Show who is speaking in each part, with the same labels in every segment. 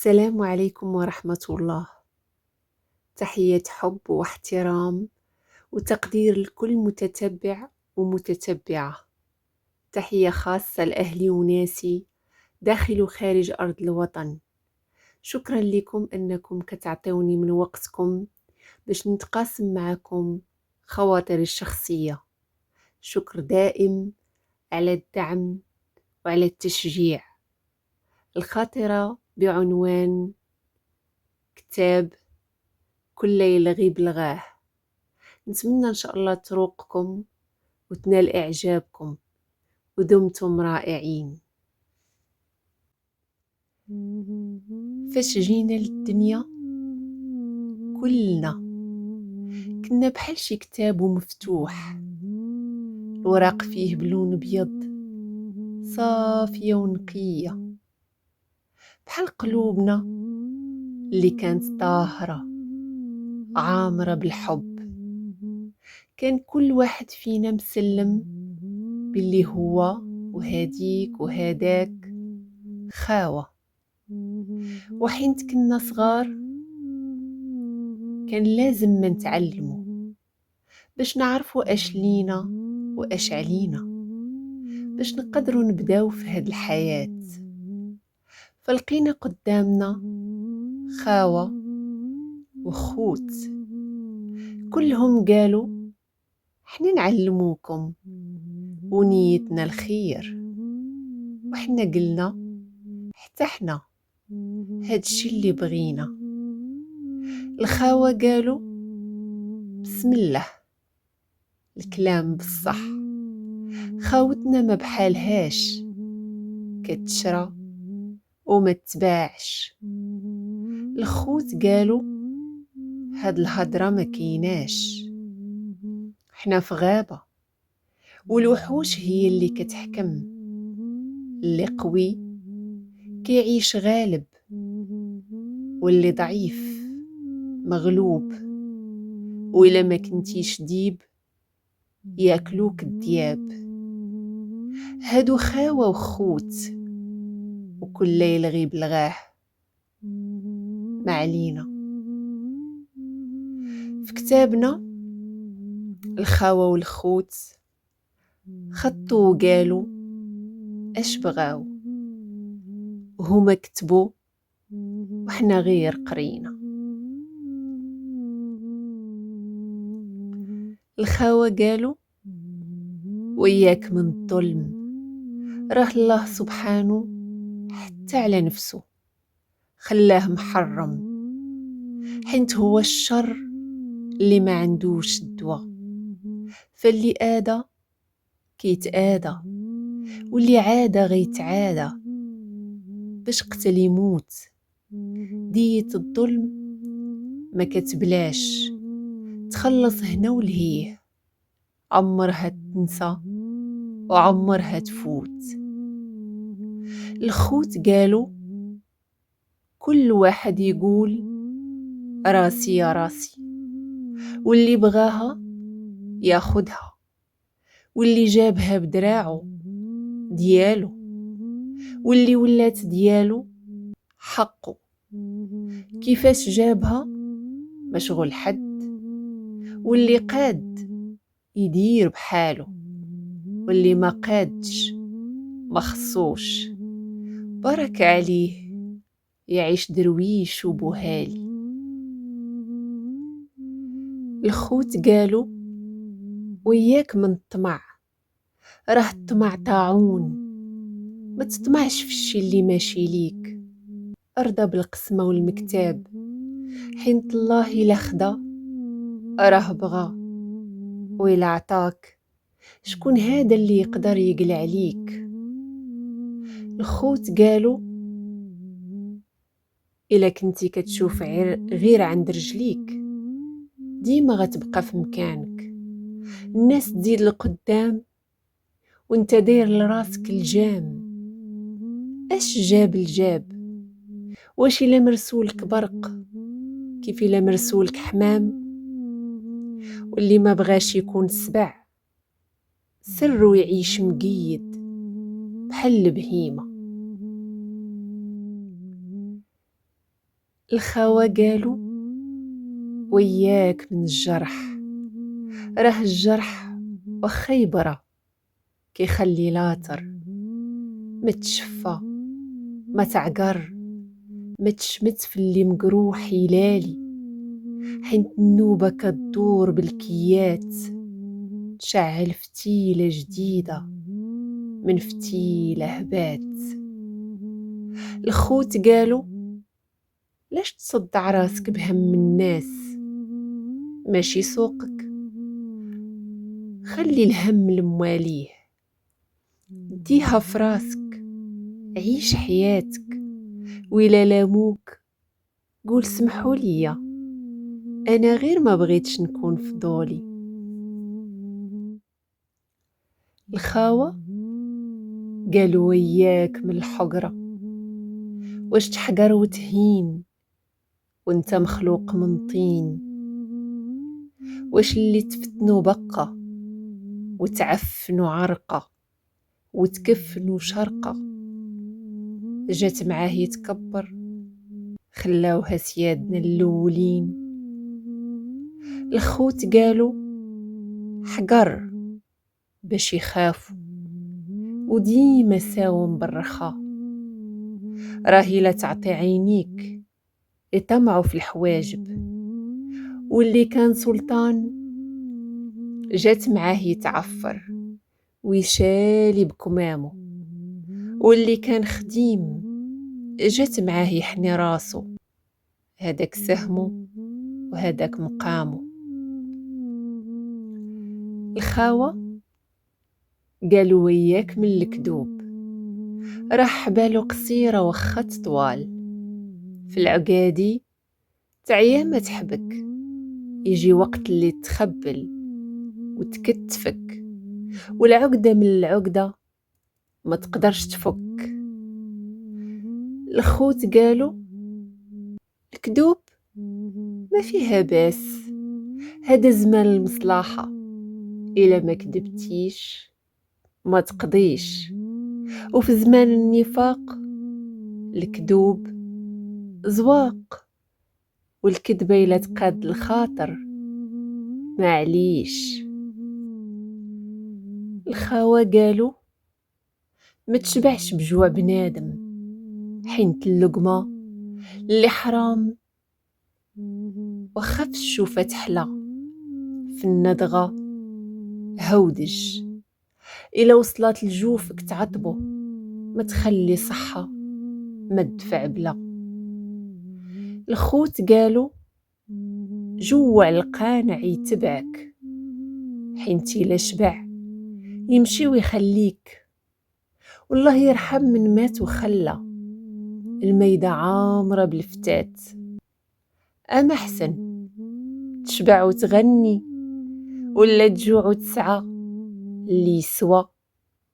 Speaker 1: السلام عليكم ورحمة الله. تحية حب واحترام وتقدير لكل متتبع ومتتبعة. تحية خاصة لأهلي وناسي داخل وخارج أرض الوطن. شكرا لكم أنكم كتعطيوني من وقتكم باش نتقاسم معكم خواطري الشخصية. شكر دائم على الدعم وعلى التشجيع. الخاطرة بعنوان كتاب كل ليلة غيب لغاه. نتمنى إن شاء الله تروقكم وتنال إعجابكم ودمتم رائعين. فاش جينا للدنيا كلنا كنا بحال شي كتاب مفتوح، الوراق فيه بلون أبيض صافية ونقية، بحال قلوبنا اللي كانت طاهرة عامرة بالحب. كان كل واحد فينا مسلم باللي هو وهاديك وهداك خاوة. وحين كنا صغار كان لازم ما نتعلموا باش نعرفوا اش لينا واش علينا، باش نقدروا نبداو في هاد الحياة. فلقينا قدامنا خاوة وخوت كلهم قالوا حنا نعلموكم ونيتنا الخير، وحنا قلنا حتى حنا هادشي اللي بغينا. الخاوة قالوا بسم الله، الكلام بصح، خاوتنا ما بحالهاش، كتشرى وما تباعش. الخوت قالوا هاد الهضرة ما كيناش، حنا في غابة والوحوش هي اللي كتحكم، اللي قوي كيعيش غالب واللي ضعيف مغلوب، وإلا ما كنتيش ديب ياكلوك الدياب. هادو خاوة وخوت وكل ليلة غيب لغاه. ما علينا. في كتابنا الخاوة والخوت خطوا وقالوا اش بغاو، وهما كتبوا وحنا غير قرينا. الخاوة قالوا وياك من الظلم، راه الله سبحانه حتى على نفسه خلاه محرم، حيت هو الشر اللي ما عندوش الدواء. فاللي آدى كيتآدى، واللي عادى غيتعادى. باش قتل يموت، دية الظلم ما كتبلاش، تخلص هنا ولهيه، عمرها تنسى وعمرها تفوت. الخوت قالوا كل واحد يقول راسي يا راسي، واللي بغاها ياخدها، واللي جابها بدراعه ديالو، واللي ولات ديالو حقه. كيفاش جابها مشغول حد، واللي قاد يدير بحاله، واللي ما قادش مخصوش برك عليه يعيش درويش وبوهالي. الخوت قالوا وياك من الطمع، راه الطمع طاعون، ما تطمعش في الشي اللي ماشي ليك، ارضى بالقسمة والمكتاب، حين الله إلا خدا راه بغى، وإلا عطاك شكون هذا اللي يقدر يقلع عليك. الخوت قالوا إلا كنتي كتشوف غير عند رجليك ديما غتبقى في مكانك. الناس تزيد لقدام وانت داير لراسك الجام. اش جاب الجاب؟ واش إلا مرسولك برق كيف إلا مرسولك حمام؟ واللي ما بغاش يكون سبع سره يعيش مقيد بحال البهيمة. الخاوة قالوا وياك من الجرح، راه الجرح وخا يبرى كيخلي لاطر، ما تشفى ما تعقر، ما تشمت في اللي مقروح يلالي، حين النوبة كدور بالكيات تشعل فتيلة جديدة من فتيلة هبات. الخوت قالوا لاش تصدع راسك بهم الناس، ماشي سوقك، خلي الهم لمواليه، ديها فراسك، عيش حياتك، وإلا لاموك قول سمحوا ليا، أنا غير ما بغيتش نكون فضولي. الخاوة قالوا وياك من الحقرة، واش تحقر وتهين وانت مخلوق من طين، واش اللي تفتنو بقى وتعفنو عرقة وتكفنو شرقة، جات معاه يتكبر خلاوها سيادنا الأولين. الخوت قالوا حقر باش يخافوا وديما ساوم بالرخاء، راهي لا تعطي عينيك يطمعوا في الحواجب، واللي كان سلطان جات معاه يتعفر ويشالي بكمامه، واللي كان خديم جات معاه يحني راسه، هداك سهمه وهداك مقامه. الخاوة قالوا وياك من الكذوب، راه حبالو قصيرة وخات طوال، في العقادي تعيا ما تحبك، يجي وقت اللي تخبل وتكتفك، والعقدة من العقدة ما تقدرش تفك. الخوت قالوا الكذوب ما فيها باس، هذا زمان المصلحة، إلا ما كذبتيش ما تقضيش، وفي زمان النفاق الكذوب زواق، والكذبة إلا تقاد الخاطر معليش. الخاوة قالوا ما تشبعش بجوع بنادم، حينت اللقمة اللي حرام وخف الشوفة تحلى، في الندغة هودج، إلا وصلت لجوفك تعطبو ما تخلي صحة ما تدفع بلا. الخوت قالوا جوع القانع يتبعك، حينتي لا شبع يمشي ويخليك، والله يرحم من مات وخلى الميدة عامرة بالفتات. أما أحسن تشبع وتغني ولا تجوع وتسعى، اللي يسوى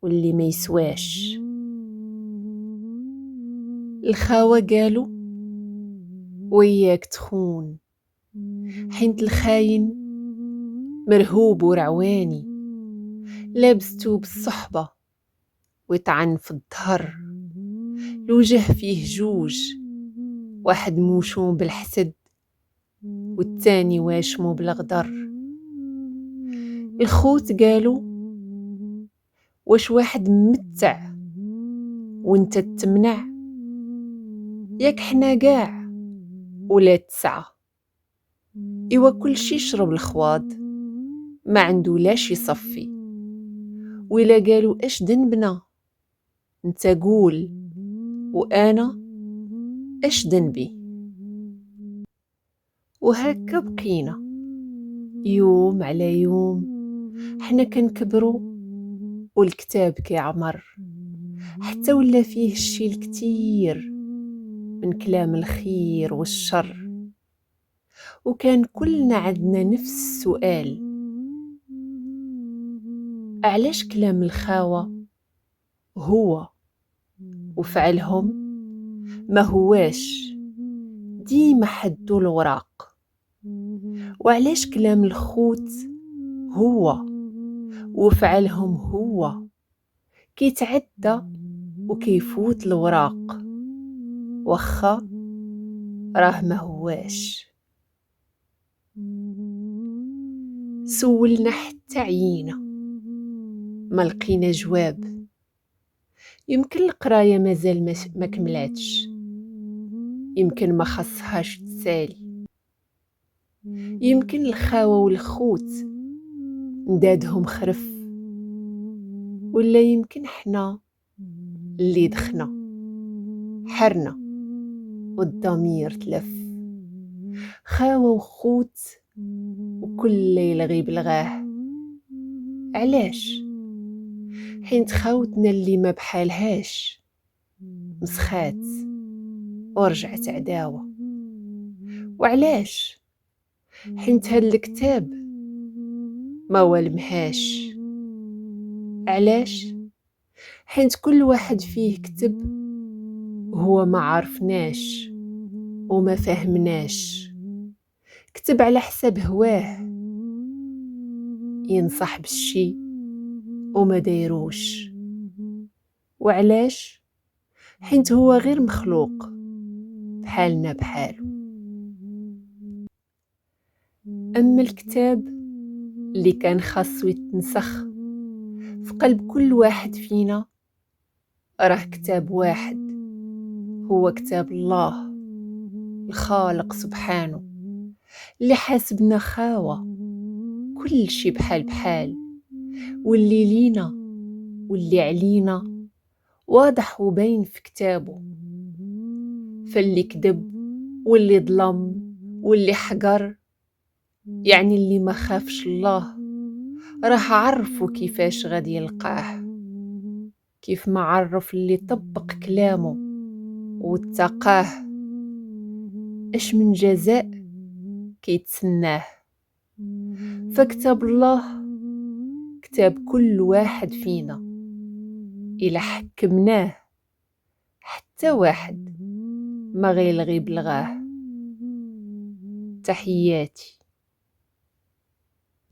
Speaker 1: واللي ما يسواش. الخاوة قالوا وياك تخون، حينت الخاين مرهوب ورعواني، لابستو بالصحبة ويطعن في الظهر، الوجه فيه جوج، واحد موشوم بالحسد والتاني واشمو بالغدر. الخوت قالوا واش واحد ممتع وانت تمنع، ياك حنا قاع ولا تسعى، إوا كل شي يشرب الخواض ما عنده لاش يصفي، وإلا قالوا اش ذنبنا انت قول وأنا اش ذنبي. وهكا بقينا يوم على يوم حنا كنكبروا والكتاب كيعمر، حتى ولا فيه الشي الكتير من كلام الخير والشر، وكان كلنا عندنا نفس السؤال، علاش كلام الخاوة هو وفعلهم ما هواش ديما حدو الوراق، وعلاش كلام الخوت هو وفعلهم هو كيتعدى وكيفوت الوراق، وخا راه ما هواش. سولنا حتى عيينا ما لقينا جواب. يمكن القراية مازال ما كملاتش، يمكن ما خصهاش تسالي، يمكن الخاوة والخوت ندادهم خرف، ولا يمكن حنا اللي دخنا حرنا والضمير تلف. خاوة وخوت وكل ليلة غيب لغاه. علاش؟ حيت خاوتنا اللي ما بحالهاش مسخات ورجعت عداوة. وعلاش؟ حيت هاد الكتاب ما والمهاش. علاش؟ حيت كل واحد فيه كتب هو ما عرفناش وما فهمناش. كتب على حساب هواه، ينصح بالشي وما دايروش. وعلاش؟ حيت هو غير مخلوق بحالنا بحالو. أما الكتاب اللي كان خاصو يتنسخ في قلب كل واحد فينا، راه كتاب واحد، هو كتاب الله الخالق سبحانه، اللي حاسبنا خاوة كل شي بحال بحال، واللي لينا واللي علينا واضح وباين في كتابه. فاللي كذب واللي ظلم واللي حقر، يعني اللي ما خافش الله، راه عرفو كيفاش غادي يلقاه. كيف ما عرف اللي طبق كلامه واتقاه اش من جزاء كيتسناه. فكتاب الله كتاب كل واحد فينا، إلا حكمناه حتى واحد ما غيلغي بلغاه. تحياتي.